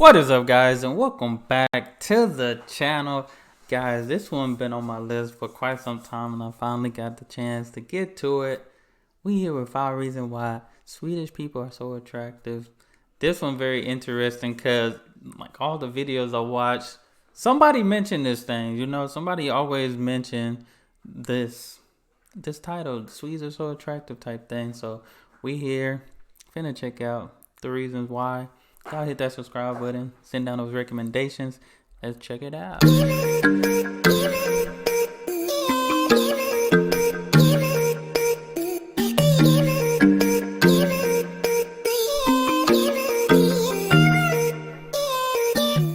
What is up, guys, and welcome back to the channel. Guys, this one been on my list for quite some time, and I finally got the chance to get to it. We here with 5 reasons why Swedish people are so attractive. This one very interesting because, like all the videos I watch, somebody mentioned this thing. You know, somebody always mentioned this title, Swedes are so attractive type thing. So we here finna check out the reasons why. Y'all hit that subscribe button, send down those recommendations. Let's check it out.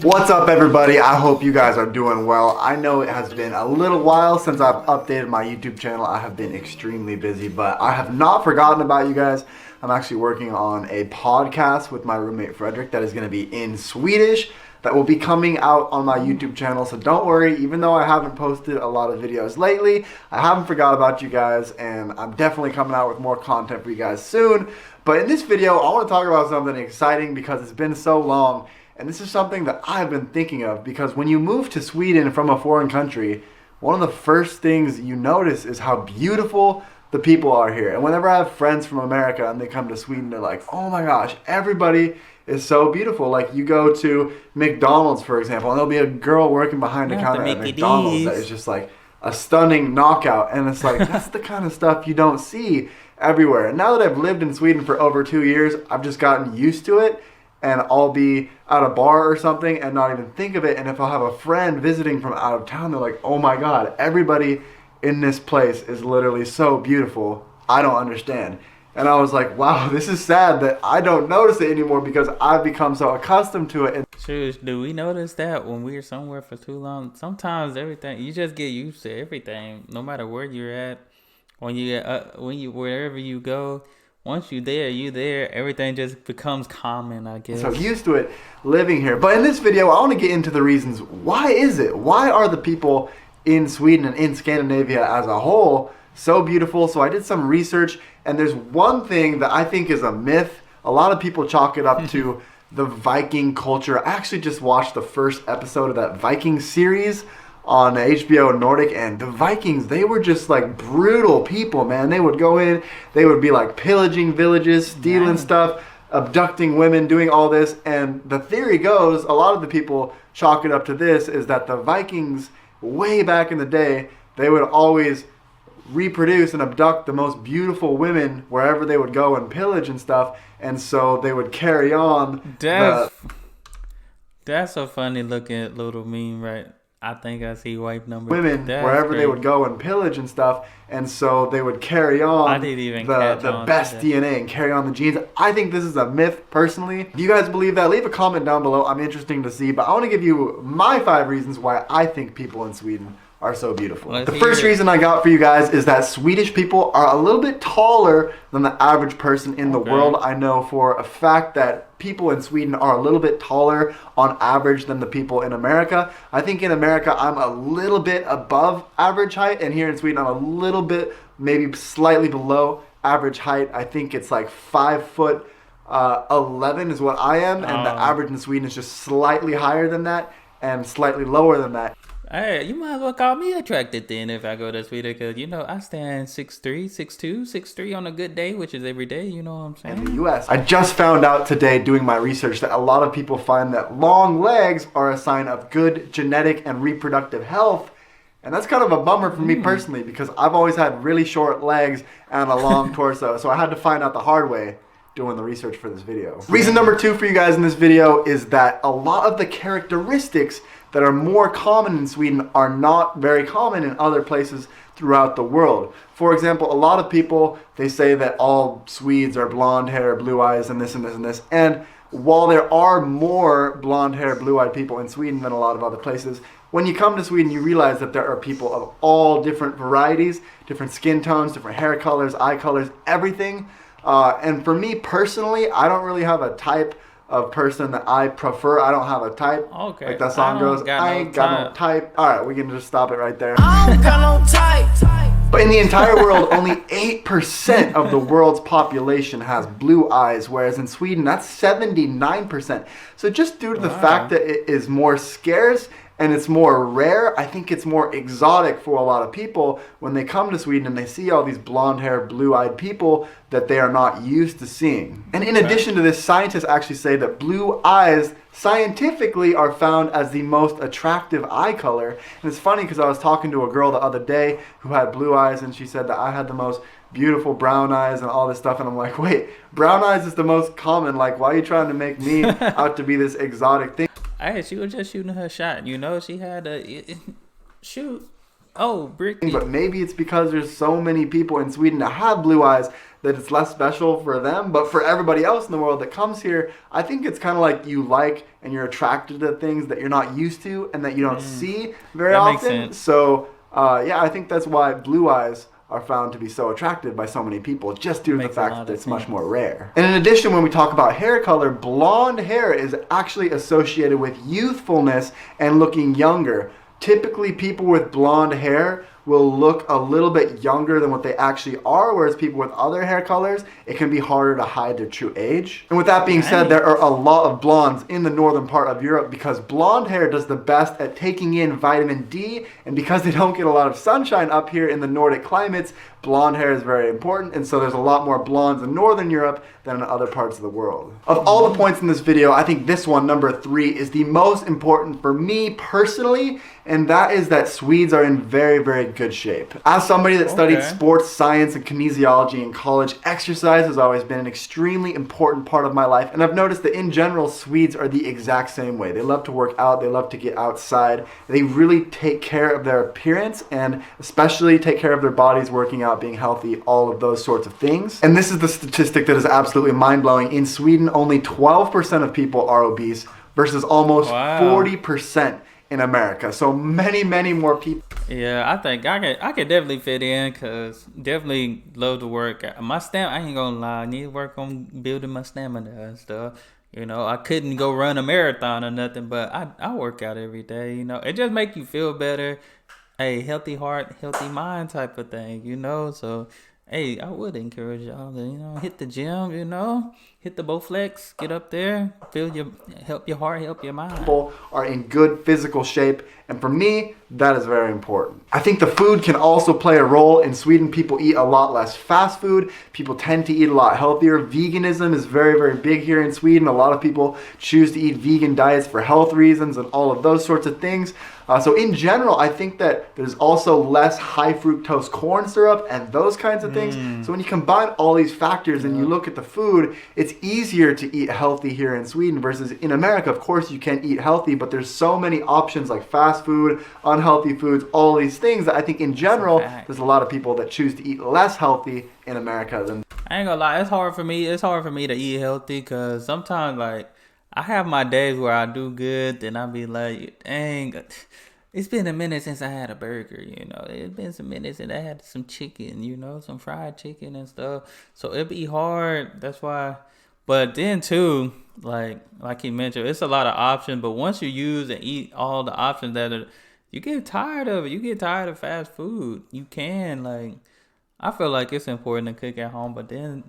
What's up, everybody? I hope you guys are doing well. I know it has been a little while since I've updated my YouTube channel. I have been extremely busy, but I have not forgotten about you guys. I'm actually working on a podcast with my roommate Frederick that is going to be in Swedish that will be coming out on my YouTube channel. So don't worry, even though I haven't posted a lot of videos lately, I haven't forgot about you guys, and I'm definitely coming out with more content for you guys soon. But in this video, I want to talk about something exciting because it's been so long. And this is something that I've been thinking of, because when you move to Sweden from a foreign country, one of the first things you notice is how beautiful the people are here. And whenever I have friends from America and they come to Sweden, they're like, oh my gosh, everybody is so beautiful. Like, you go to McDonald's, for example, and there'll be a girl working behind the counter at McDonald's that is just like a stunning knockout. And it's like, that's the kind of stuff you don't see everywhere. And now that I've lived in Sweden for over 2 years, I've just gotten used to it. And I'll be at a bar or something and not even think of it. And if I'll have a friend visiting from out of town, they're like, oh my God, everybody in this place is literally so beautiful. I don't understand. And I was like, wow, this is sad that I don't notice it anymore because I've become so accustomed to it. Sure, do we notice that when we're somewhere for too long? Sometimes everything, you just get used to everything, no matter where you're at. Wherever you go. Once you're there, everything just becomes common, I guess. So used to it living here. But in this video, I want to get into the reasons. Why is it? Why are the people in Sweden and in Scandinavia as a whole so beautiful? So I did some research, and there's one thing that I think is a myth. A lot of people chalk it up to the Viking culture. I actually just watched the first episode of that Viking series on HBO Nordic, and the Vikings, they were just like brutal people, man. They would go in, they would be like pillaging villages, stealing stuff, abducting women, doing all this. And the theory goes, a lot of the people chalk it up to this, is that the Vikings, way back in the day, they would always reproduce and abduct the most beautiful women wherever they would go and pillage and stuff. And so they would carry on. That's a funny looking little meme, right? I think I see wife number. Women, wherever they would go and pillage and stuff, and so they would carry on the best DNA and carry on the genes. I think this is a myth, personally. Do you guys believe that? Leave a comment down below. I'm interested to see, but I want to give you my 5 reasons why I think people in Sweden are so beautiful. The first reason I got for you guys is that Swedish people are a little bit taller than the average person in the world. I know for a fact that people in Sweden are a little bit taller on average than the people in America. I think in America I'm a little bit above average height, and here in Sweden I'm a little bit, maybe slightly below average height. I think it's like 5'11" is what I am, and the average in Sweden is just slightly higher than that and slightly lower than that. Hey, you might as well call me attracted then if I go to Sweden, because, you know, I stand 6'3", 6'2", 6'3" on a good day, which is every day, you know what I'm saying? In the U.S. I just found out today doing my research that a lot of people find that long legs are a sign of good genetic and reproductive health. And that's kind of a bummer for me personally, because I've always had really short legs and a long torso. So I had to find out the hard way doing the research for this video. Reason number 2 for you guys in this video is that a lot of the characteristics that are more common in Sweden are not very common in other places throughout the world. For example, a lot of people, they say that all Swedes are blonde hair, blue eyes, and this and this and this. And while there are more blonde hair, blue-eyed people in Sweden than a lot of other places, when you come to Sweden, you realize that there are people of all different varieties, different skin tones, different hair colors, eye colors, everything. And for me personally, I don't really have a type of person that I prefer. I don't have a type. Okay. Like that song goes, I ain't got no type. All right, we can just stop it right there. I don't got no type. But in the entire world, only 8% of the world's population has blue eyes, whereas in Sweden, that's 79%. So just due to the fact that it is more scarce and it's more rare, I think it's more exotic for a lot of people when they come to Sweden and they see all these blonde-haired, blue-eyed people that they are not used to seeing. And in addition to this, scientists actually say that blue eyes scientifically are found as the most attractive eye color. And it's funny because I was talking to a girl the other day who had blue eyes, and she said that I had the most beautiful brown eyes and all this stuff, and I'm like, wait, brown eyes is the most common. Like, why are you trying to make me out to be this exotic thing? Hey, she was just shooting her shot. You know, she had a shoot. Oh, Bricky. But maybe it's because there's so many people in Sweden that have blue eyes that it's less special for them. But for everybody else in the world that comes here, I think it's kind of like you like and you're attracted to things that you're not used to and that you don't see very often. Makes sense. So, yeah, I think that's why blue eyes are found to be so attractive by so many people, just due to the fact that it's much more rare. And in addition, when we talk about hair color, blonde hair is actually associated with youthfulness and looking younger. Typically, people with blonde hair will look a little bit younger than what they actually are, whereas people with other hair colors, it can be harder to hide their true age. And with that being said, there are a lot of blondes in the northern part of Europe because blonde hair does the best at taking in vitamin D, and because they don't get a lot of sunshine up here in the Nordic climates, blonde hair is very important, and so there's a lot more blondes in northern Europe than in other parts of the world. Of all the points in this video, I think this one, number 3, is the most important for me personally, and that is that Swedes are in very, very good shape. As somebody that studied sports science and kinesiology in college, exercise has always been an extremely important part of my life, and I've noticed that in general, Swedes are the exact same way. They love to work out, they love to get outside, they really take care of their appearance, and especially take care of their bodies, working out, being healthy, all of those sorts of things. And this is the statistic that is absolutely mind-blowing. In Sweden, only 12% of people are obese versus almost 40% in America. So many, many more people. Yeah, I think I could definitely fit in, because definitely love to work. My stamina, I ain't gonna lie, I need to work on building my stamina and stuff. You know, I couldn't go run a marathon or nothing, but I work out every day. You know, it just make you feel better. Hey, healthy heart, healthy mind type of thing, you know. So, hey, I would encourage y'all to, you know, hit the gym, you know, hit the Bowflex, get up there, help your heart, help your mind. People are in good physical shape, and for me, that is very important. I think the food can also play a role. In Sweden, people eat a lot less fast food. People tend to eat a lot healthier. Veganism is very, very big here in Sweden. A lot of people choose to eat vegan diets for health reasons and all of those sorts of things. So in general, I think that there's also less high fructose corn syrup and those kinds of things. So when you combine all these factors and you look at the food, it's easier to eat healthy here in Sweden versus in America. Of course, you can eat healthy, but there's so many options like fast food, unhealthy foods, all these things that I think in general, there's a lot of people that choose to eat less healthy in America than. I ain't gonna lie, it's hard for me to eat healthy, because sometimes, like, I have my days where I do good, then I be like, dang, it's been a minute since I had a burger, you know. It's been some minutes since I had some chicken, you know, some fried chicken and stuff. So it be hard. That's why. But then too, like he mentioned, it's a lot of options. But once you use and eat all the options you get tired of it. You get tired of fast food. You can, like, I feel like it's important to cook at home, but then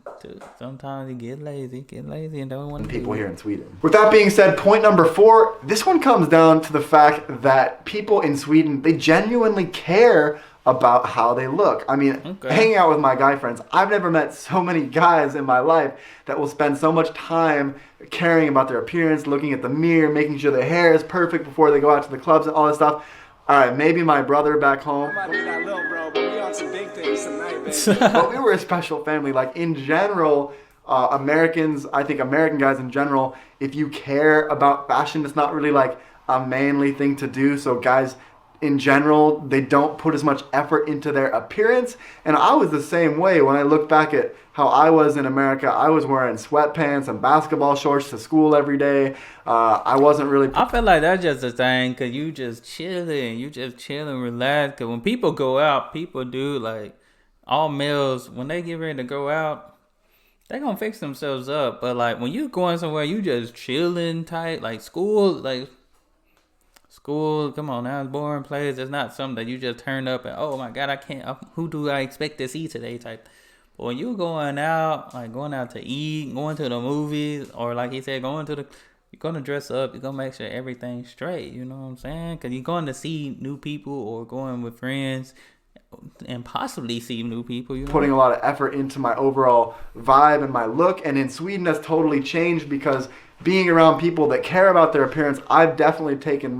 sometimes you get lazy and don't want to. People here in Sweden. With that being said, point number 4, this one comes down to the fact that people in Sweden, they genuinely care about how they look. I mean, hanging out with my guy friends, I've never met so many guys in my life that will spend so much time caring about their appearance, looking at the mirror, making sure their hair is perfect before they go out to the clubs and all this stuff. All right, maybe my brother back home. I might be that little bro, but we on some big things tonight, baby. But we were a special family. Like, in general, Americans, I think American guys in general, if you care about fashion, it's not really like a manly thing to do. So guys in general, they don't put as much effort into their appearance. And I was the same way. When I look back at how I was in America, I was wearing sweatpants and basketball shorts to school every day. I wasn't really. I feel like that's just a thing, because you just chilling, relax. Because when people go out, people do, like, all males, when they get ready to go out, they gonna fix themselves up. But like when you going somewhere, you just chilling tight, like school School, come on now, it's boring place. It's not something that you just turn up and, oh my God, I can't, who do I expect to see today type. But when you're going out, like going out to eat, going to the movies, or like he said, you're going to dress up, you're going to make sure everything's straight, you know what I'm saying? Because you're going to see new people or going with friends and possibly see new people, you know? Putting a lot of effort into my overall vibe and my look, and in Sweden that's totally changed because being around people that care about their appearance, I've definitely taken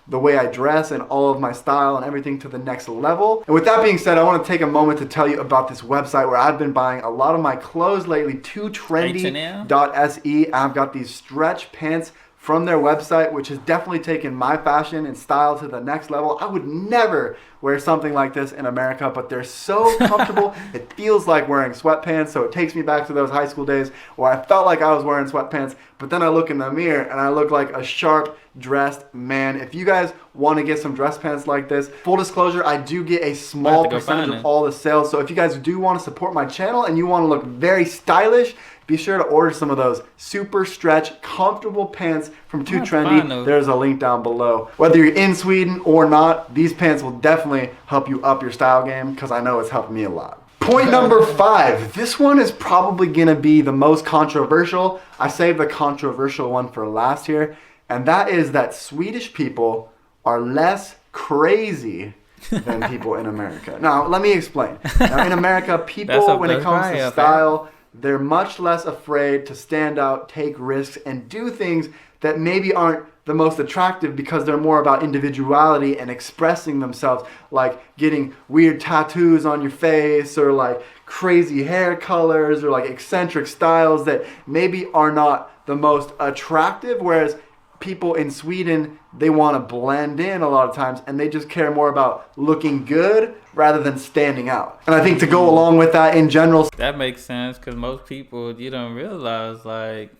the way I dress and all of my style and everything to the next level. And with that being said, I want to take a moment to tell you about this website where I've been buying a lot of my clothes lately, tootrendy.se. I've got these stretch pants from their website, which has definitely taken my fashion and style to the next level. I would never wear something like this in America, but they're so comfortable. It feels like wearing sweatpants, so it takes me back to those high school days where I felt like I was wearing sweatpants, but then I look in the mirror and I look like a sharp dressed man. If you guys want to get some dress pants like this, full disclosure, I do get a small percentage of all the sales, so if you guys do want to support my channel and you want to look very stylish, be sure to order some of those super stretch, comfortable pants from Too Trendy. There's a link down below. Whether you're in Sweden or not, these pants will definitely help you up your style game because I know it's helped me a lot. Point number 5. This one is probably going to be the most controversial. I saved the controversial one for last here, and that is that Swedish people are less crazy than people in America. Now, let me explain. Now, in America, people, when it comes to style, they're much less afraid to stand out, take risks, and do things that maybe aren't the most attractive because they're more about individuality and expressing themselves, like getting weird tattoos on your face or like crazy hair colors or like eccentric styles that maybe are not the most attractive, whereas people in Sweden, they want to blend in a lot of times and they just care more about looking good rather than standing out. And I think to go along with that in general, that makes sense because most people, you don't realize, like,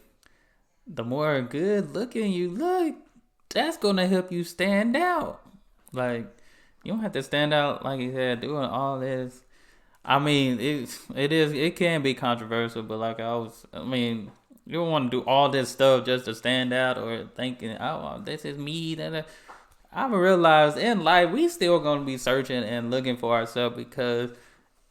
the more good looking you look, that's going to help you stand out. Like, you don't have to stand out, like you said, doing all this. I mean, it can be controversial, but like you don't want to do all this stuff just to stand out or thinking, oh, this is me. I've realized in life, we still going to be searching and looking for ourselves because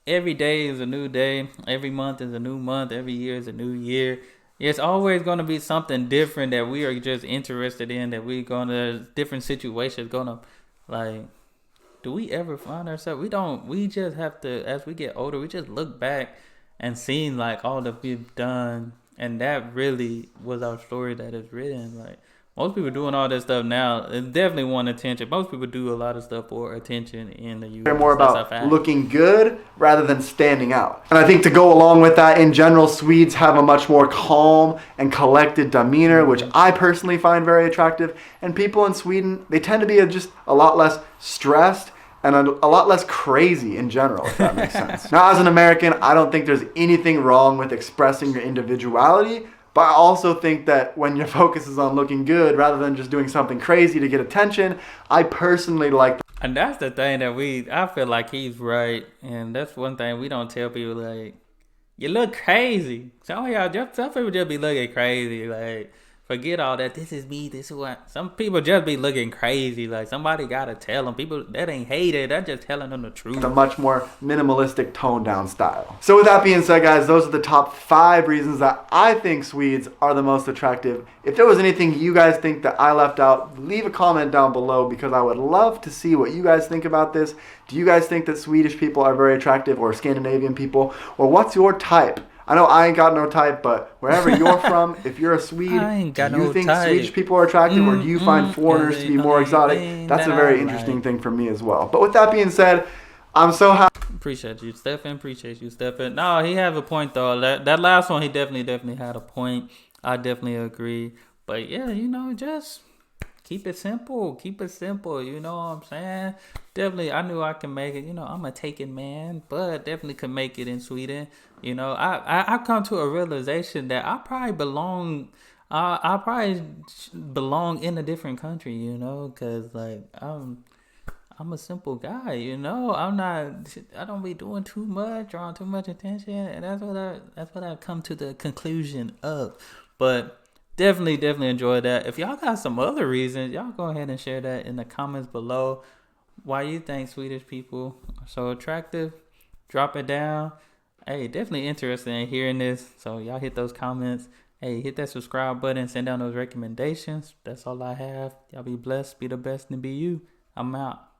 every day is a new day. Every month is a new month. Every year is a new year. It's always going to be something different that we are just interested in, that we're going to, different situations going to, like, do we ever find ourselves? We just have to, as we get older, we just look back and see, like, all that we've done. And that really was our story that is written. Like, most people doing all this stuff now, it definitely want attention. Most people do a lot of stuff for attention in the U.S. They're more about looking good rather than standing out. And I think to go along with that, in general, Swedes have a much more calm and collected demeanor, which I personally find very attractive. And people in Sweden, they tend to be just a lot less stressed and a lot less crazy in general, if that makes sense. Now, as an American, I don't think there's anything wrong with expressing your individuality, but I also think that when your focus is on looking good rather than just doing something crazy to get attention, I personally like that. And that's the thing that I feel like he's right. And that's one thing we don't tell people, like, you look crazy. Some people just be looking crazy, like, forget all that. This is me. This is what. Some people just be looking crazy. Like, somebody gotta tell them. People that ain't hated. They're just telling them the truth. A much more minimalistic, toned down style. So with that being said, guys, those are the top 5 reasons that I think Swedes are the most attractive. If there was anything you guys think that I left out, leave a comment down below because I would love to see what you guys think about this. Do you guys think that Swedish people are very attractive, or Scandinavian people, or what's your type? I know I ain't got no type, but wherever you're from, if you're a Swede, do you think Swedish people are attractive, or do you find foreigners to be more exotic? That's a very interesting thing for me as well. But with that being said, I'm so happy. Appreciate you, Stephen. Appreciate you, Stephen. No, he have a point, though. That last one, he definitely had a point. I definitely agree. But, yeah, just keep it simple. Keep it simple. You know what I'm saying? Definitely, I knew I can make it. I'm a taken man, but definitely could make it in Sweden. I come to a realization that I probably belong in a different country, because like I'm a simple guy, I don't be doing too much, drawing too much attention, and that's what I've come to the conclusion of. But definitely enjoyed that. If y'all got some other reasons, y'all go ahead and share that in the comments below. Why you think Swedish people are so attractive? Drop it down. Hey, definitely interested in hearing this. So y'all hit those comments. Hey, hit that subscribe button. Send down those recommendations. That's all I have. Y'all be blessed. Be the best and be you. I'm out.